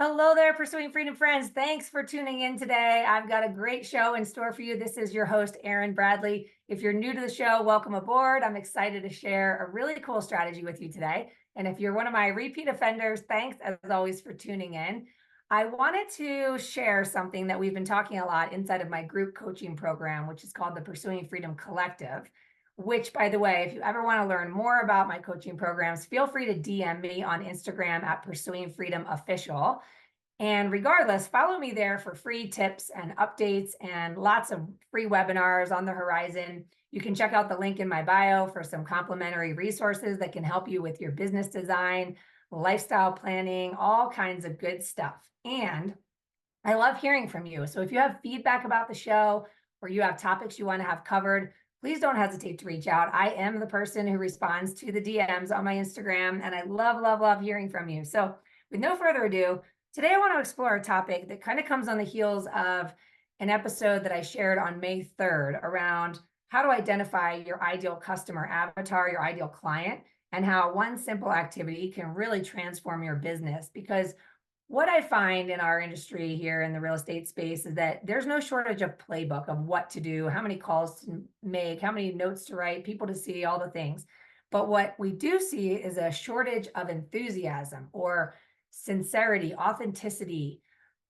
Hello there, Pursuing Freedom friends. Thanks for tuning in today. I've got a great show in store for you. This is your host, Erin Bradley. If you're new to the show, welcome aboard. I'm excited to share a really cool strategy with you today. And if you're one of my repeat offenders, thanks as always for tuning in. I wanted to share something that we've been talking a lot inside of my group coaching program, which is called the Pursuing Freedom Collective. Which, by the way, if you ever want to learn more about my coaching programs, feel free to DM me on Instagram at Pursuing Freedom Official. And regardless, follow me there for free tips and updates and lots of free webinars on the horizon. You can check out the link in my bio for some complimentary resources that can help you with your business design, lifestyle planning, all kinds of good stuff. And I love hearing from you. So if you have feedback about the show or you have topics you want to have covered, please don't hesitate to reach out. I am the person who responds to the DMs on my Instagram, and I love, love, love hearing from you. So with no further ado, today I want to explore a topic that kind of comes on the heels of an episode that I shared on May 3rd around how to identify your ideal customer avatar, your ideal client, and how one simple activity can really transform your business. Because what I find in our industry here in the real estate space is that there's no shortage of playbook of what to do, how many calls to make, how many notes to write, people to see, all the things. But what we do see is a shortage of enthusiasm or sincerity, authenticity,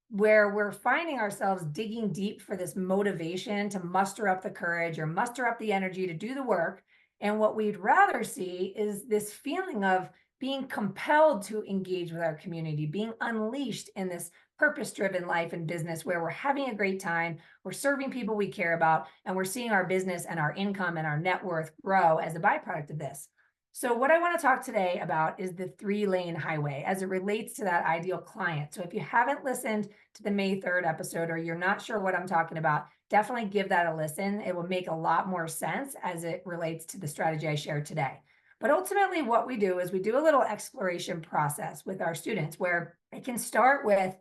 where we're finding ourselves digging deep for this motivation to muster up the courage or muster up the energy to do the work. And what we'd rather see is this feeling of being compelled to engage with our community, being unleashed in this purpose-driven life and business where we're having a great time, we're serving people we care about, and we're seeing our business and our income and our net worth grow as a byproduct of this. So what I want to talk today about is the 3-lane highway as it relates to that ideal client. So if you haven't listened to the May 3rd episode or you're not sure what I'm talking about, definitely give that a listen. It will make a lot more sense as it relates to the strategy I shared today. But ultimately what we do is we do a little exploration process with our students where it can start with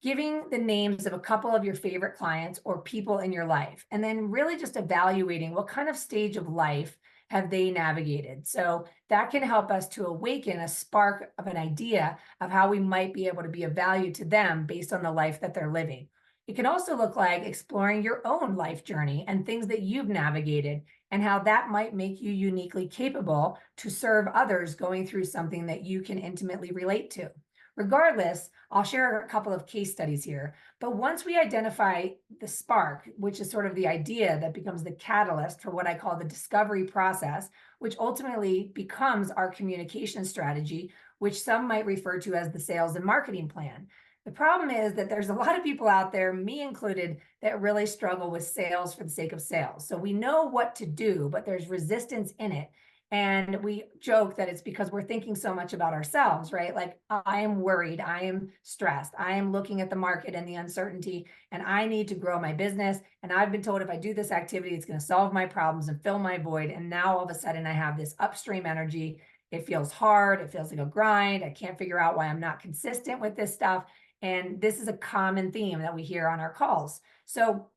giving the names of a couple of your favorite clients or people in your life, and then really just evaluating what kind of stage of life have they navigated. So that can help us to awaken a spark of an idea of how we might be able to be of value to them based on the life that they're living. It can also look like exploring your own life journey and things that you've navigated and how that might make you uniquely capable to serve others going through something that you can intimately relate to. Regardless, I'll share a couple of case studies here. But once we identify the spark, which is sort of the idea that becomes the catalyst for what I call the discovery process, which ultimately becomes our communication strategy, which some might refer to as the sales and marketing plan. The problem is that there's a lot of people out there, me included, that really struggle with sales for the sake of sales. So we know what to do, but there's resistance in it. And we joke that it's because we're thinking so much about ourselves, right? Like, I am worried, I am stressed, I am looking at the market and the uncertainty, and I need to grow my business. And I've been told if I do this activity, it's going to solve my problems and fill my void. And now all of a sudden I have this upstream energy. It feels hard. It feels like a grind. I can't figure out why I'm not consistent with this stuff. And this is a common theme that we hear on our calls. So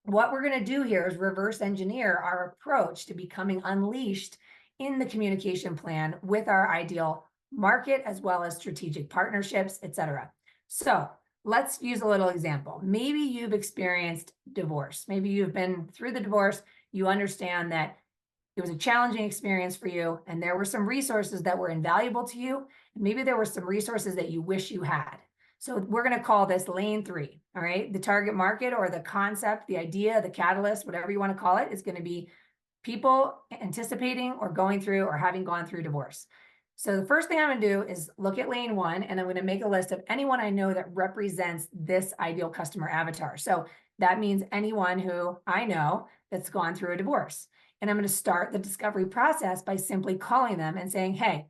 what we're going to do here is reverse engineer our approach to becoming unleashed in the communication plan with our ideal market, as well as strategic partnerships, et cetera. So let's use a little example. Maybe you've experienced divorce. Maybe you've been through the divorce. You understand that it was a challenging experience for you, and there were some resources that were invaluable to you. And maybe there were some resources that you wish you had. So we're going to call this lane 3, all right? The target market or the concept, the idea, the catalyst, whatever you want to call it, is going to be people anticipating or going through or having gone through divorce. So the first thing I'm going to do is look at lane 1, and I'm going to make a list of anyone I know that represents this ideal customer avatar. So that means anyone who I know that's gone through a divorce. And I'm going to start the discovery process by simply calling them and saying, hey,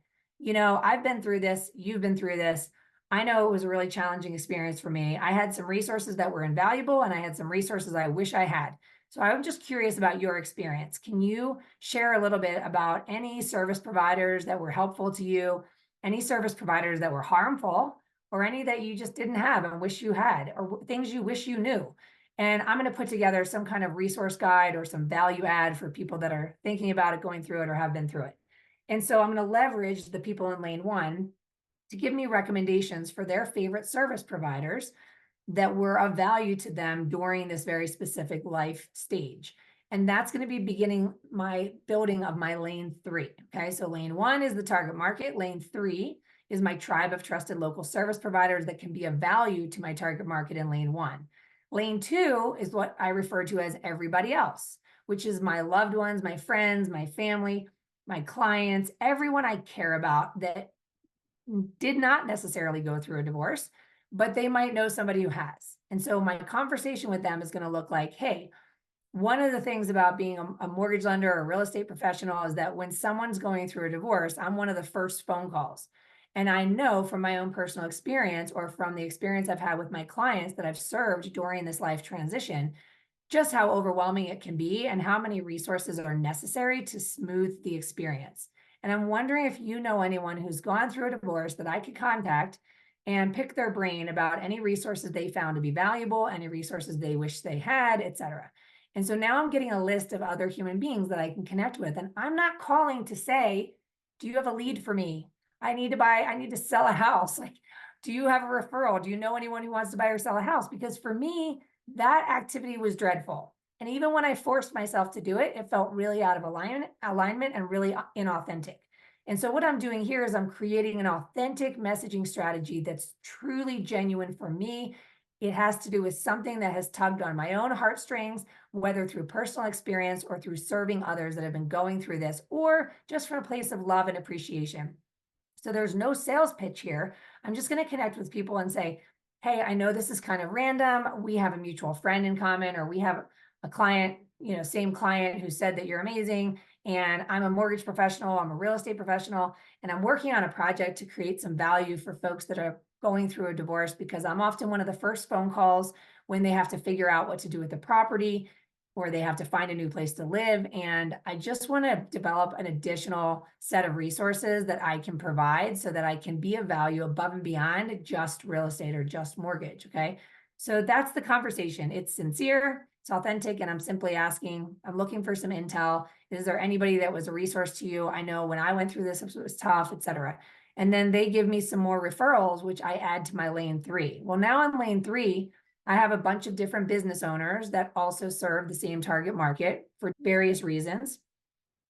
I've been through this. You've been through this. I know it was a really challenging experience for me. I had some resources that were invaluable, and I had some resources I wish I had. So I'm just curious about your experience. Can you share a little bit about any service providers that were helpful to you, any service providers that were harmful, or any that you just didn't have and wish you had, or things you wish you knew? And I'm going to put together some kind of resource guide or some value add for people that are thinking about it, going through it, or have been through it. And so I'm going to leverage the people in lane 1 to give me recommendations for their favorite service providers that were of value to them during this very specific life stage. And that's going to be beginning my building of my lane 3. Okay. So lane 1 is the target market. Lane 3 is my tribe of trusted local service providers that can be of value to my target market in lane 1. Lane 2 is what I refer to as everybody else, which is my loved ones, my friends, my family, my clients, everyone I care about that did not necessarily go through a divorce, but they might know somebody who has. And so my conversation with them is going to look like, hey, one of the things about being a mortgage lender or a real estate professional is that when someone's going through a divorce, I'm one of the first phone calls. And I know from my own personal experience or from the experience I've had with my clients that I've served during this life transition, just how overwhelming it can be and how many resources are necessary to smooth the experience. And I'm wondering if you know anyone who's gone through a divorce that I could contact and pick their brain about any resources they found to be valuable, any resources they wish they had, et cetera. And so now I'm getting a list of other human beings that I can connect with. And I'm not calling to say, do you have a lead for me? I need to sell a house. Like, do you have a referral? Do you know anyone who wants to buy or sell a house? Because for me, that activity was dreadful. And even when I forced myself to do it, it felt really out of alignment and really inauthentic. And so what I'm doing here is I'm creating an authentic messaging strategy that's truly genuine for me. It has to do with something that has tugged on my own heartstrings, whether through personal experience or through serving others that have been going through this, or just from a place of love and appreciation. So there's no sales pitch here. I'm just going to connect with people and say, hey, I know this is kind of random. We have a mutual friend in common, or we have a client, same client who said that you're amazing. And I'm a mortgage professional, I'm a real estate professional, and I'm working on a project to create some value for folks that are going through a divorce, because I'm often one of the first phone calls when they have to figure out what to do with the property or they have to find a new place to live. And I just want to develop an additional set of resources that I can provide so that I can be of value above and beyond just real estate or just mortgage. Okay. So that's the conversation. It's sincere, it's authentic, and I'm simply asking, I'm looking for some intel. Is there anybody that was a resource to you? I know when I went through this, it was tough, et cetera. And then they give me some more referrals, which I add to my lane 3. Well, now on lane 3, I have a bunch of different business owners that also serve the same target market for various reasons.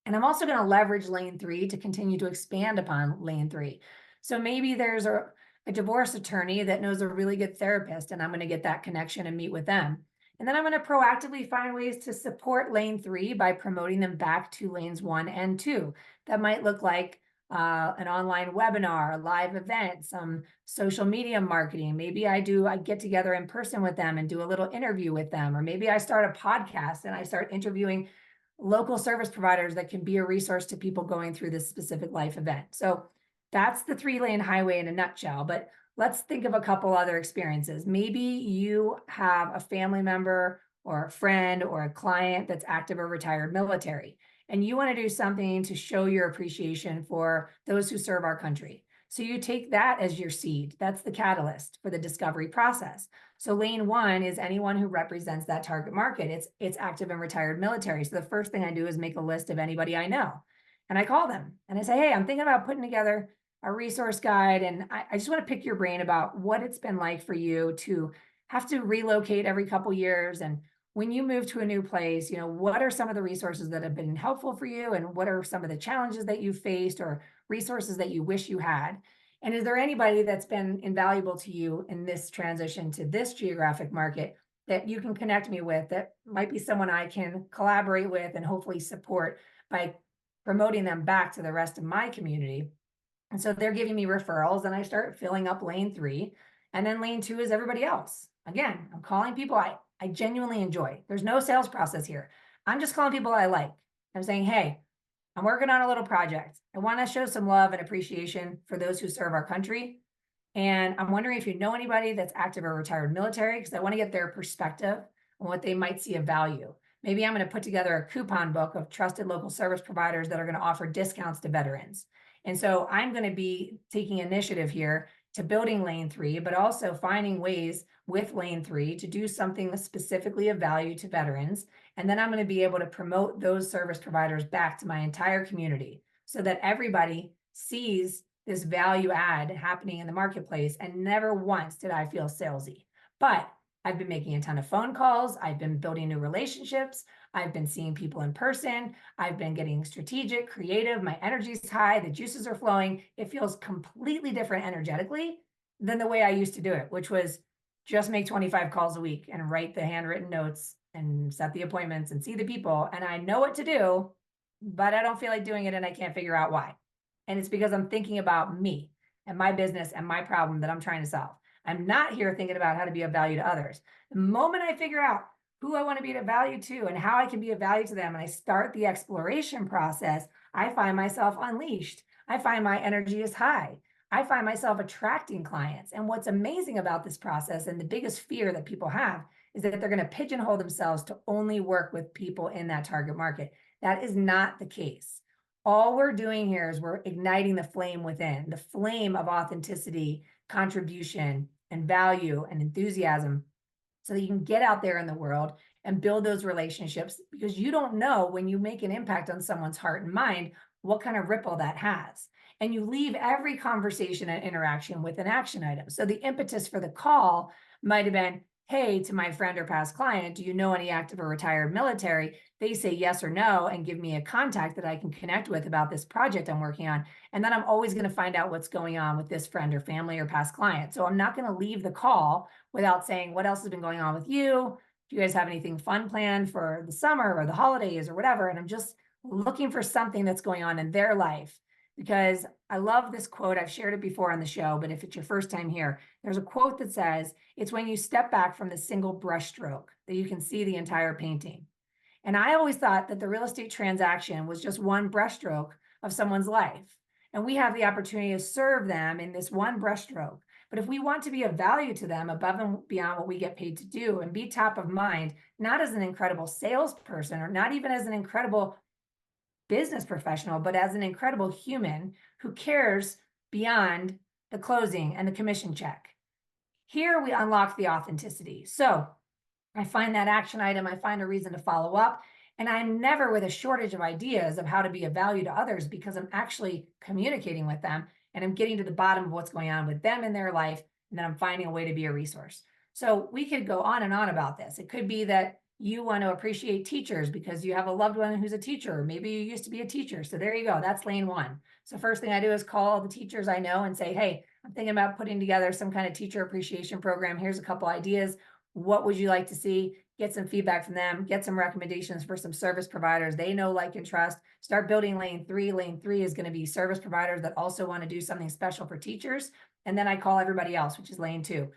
And I'm also going to leverage lane 3 to continue to expand upon lane 3. So maybe there's a divorce attorney that knows a really good therapist, and I'm going to get that connection and meet with them. And then I'm going to proactively find ways to support lane 3 by promoting them back to lanes 1 and 2. That might look like an online webinar, a live event, some social media marketing. Maybe I get together in person with them and do a little interview with them. Or maybe I start a podcast and I start interviewing local service providers that can be a resource to people going through this specific life event. So that's the 3-lane highway in a nutshell. But let's think of a couple other experiences. Maybe you have a family member or a friend or a client that's active or retired military, and you want to do something to show your appreciation for those who serve our country. So you take that as your seed. That's the catalyst for the discovery process. So lane 1 is anyone who represents that target market. It's active and retired military. So the first thing I do is make a list of anybody I know. And I call them and I say, hey, I'm thinking about putting together a resource guide. And I just want to pick your brain about what it's been like for you to have to relocate every couple years. And when you move to a new place, what are some of the resources that have been helpful for you? And what are some of the challenges that you faced or resources that you wish you had? And is there anybody that's been invaluable to you in this transition to this geographic market that you can connect me with, that might be someone I can collaborate with and hopefully support by promoting them back to the rest of my community? And so they're giving me referrals, and I start filling up lane 3. And then lane 2 is everybody else. Again, I'm calling people I genuinely enjoy. There's no sales process here. I'm just calling people I like. I'm saying, hey, I'm working on a little project. I want to show some love and appreciation for those who serve our country. And I'm wondering if you know anybody that's active or retired military, because I want to get their perspective on what they might see of value. Maybe I'm going to put together a coupon book of trusted local service providers that are going to offer discounts to veterans. And so I'm going to be taking initiative here to building lane 3, but also finding ways with lane 3 to do something specifically of value to veterans. And then I'm going to be able to promote those service providers back to my entire community so that everybody sees this value add happening in the marketplace, and never once did I feel salesy. But I've been making a ton of phone calls. I've been building new relationships. I've been seeing people in person. I've been getting strategic, creative. My energy's high. The juices are flowing. It feels completely different energetically than the way I used to do it, which was just make 25 calls a week and write the handwritten notes and set the appointments and see the people. And I know what to do, but I don't feel like doing it and I can't figure out why. And it's because I'm thinking about me and my business and my problem that I'm trying to solve. I'm not here thinking about how to be of value to others. The moment I figure out who I want to be of value to and how I can be of value to them, and I start the exploration process, I find myself unleashed. I find my energy is high. I find myself attracting clients. And what's amazing about this process, and the biggest fear that people have, is that they're going to pigeonhole themselves to only work with people in that target market. That is not the case. All we're doing here is we're igniting the flame within, the flame of authenticity, contribution, and value and enthusiasm, so that you can get out there in the world and build those relationships, because you don't know when you make an impact on someone's heart and mind, what kind of ripple that has. And you leave every conversation and interaction with an action item. So the impetus for the call might have been, hey, to my friend or past client, do you know any active or retired military? They say yes or no and give me a contact that I can connect with about this project I'm working on. And then I'm always going to find out what's going on with this friend or family or past client. So I'm not going to leave the call without saying, what else has been going on with you? Do you guys have anything fun planned for the summer or the holidays or whatever? And I'm just looking for something that's going on in their life, because I love this quote. I've shared it before on the show, but if it's your first time here, there's a quote that says, it's when you step back from the single brushstroke that you can see the entire painting. And I always thought that the real estate transaction was just one brushstroke of someone's life. And we have the opportunity to serve them in this one brushstroke. But if we want to be of value to them above and beyond what we get paid to do, and be top of mind, not as an incredible salesperson or not even as an incredible business professional, but as an incredible human who cares beyond the closing and the commission check, here we unlock the authenticity. So I find that action item, I find a reason to follow up, and I'm never with a shortage of ideas of how to be of value to others, because I'm actually communicating with them and I'm getting to the bottom of what's going on with them in their life, and then I'm finding a way to be a resource. So we could go on and on about this. It could be that you want to appreciate teachers because you have a loved one who's a teacher, or maybe you used to be a teacher. So there you go. That's lane one. So first thing I do is call all the teachers I know and say, hey, I'm thinking about putting together some kind of teacher appreciation program. Here's a couple ideas. What would you like to see? Get some feedback from them, get some recommendations for some service providers they know, like, and trust. Start building lane three. Lane three is going to be service providers that also want to do something special for teachers. And then I call everybody else, which is lane two.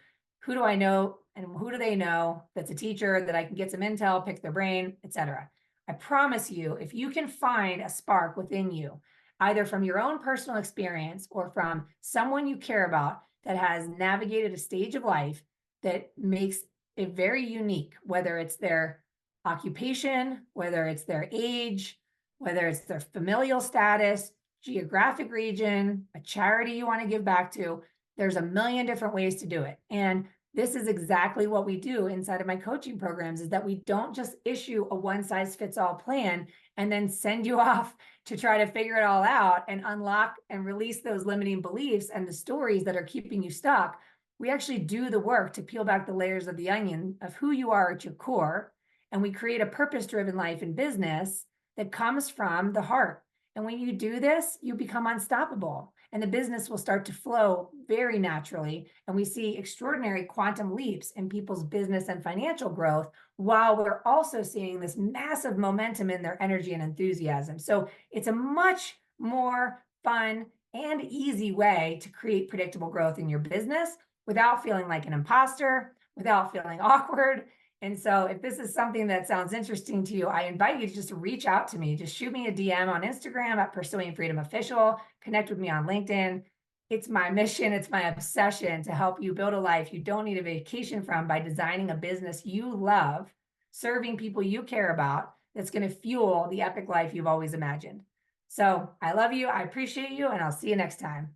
Who do I know and who do they know that's a teacher that I can get some intel, pick their brain, etc. I promise you, if you can find a spark within you, either from your own personal experience or from someone you care about that has navigated a stage of life that makes it very unique, whether it's their occupation, whether it's their age, whether it's their familial status, geographic region, a charity you want to give back to, there's a million different ways to do it. And this is exactly what we do inside of my coaching programs, is that we don't just issue a one-size-fits-all plan and then send you off to try to figure it all out and unlock and release those limiting beliefs and the stories that are keeping you stuck. We actually do the work to peel back the layers of the onion of who you are at your core. And we create a purpose-driven life in business that comes from the heart. And when you do this, you become unstoppable, and the business will start to flow very naturally. And we see extraordinary quantum leaps in people's business and financial growth, while we're also seeing this massive momentum in their energy and enthusiasm. So it's a much more fun and easy way to create predictable growth in your business without feeling like an imposter, without feeling awkward. And so if this is something that sounds interesting to you, I invite you to just reach out to me. Just shoot me a DM on Instagram at Pursuing Freedom Official. Connect with me on LinkedIn. It's my mission, it's my obsession to help you build a life you don't need a vacation from by designing a business you love, serving people you care about, that's going to fuel the epic life you've always imagined. So I love you, I appreciate you, and I'll see you next time.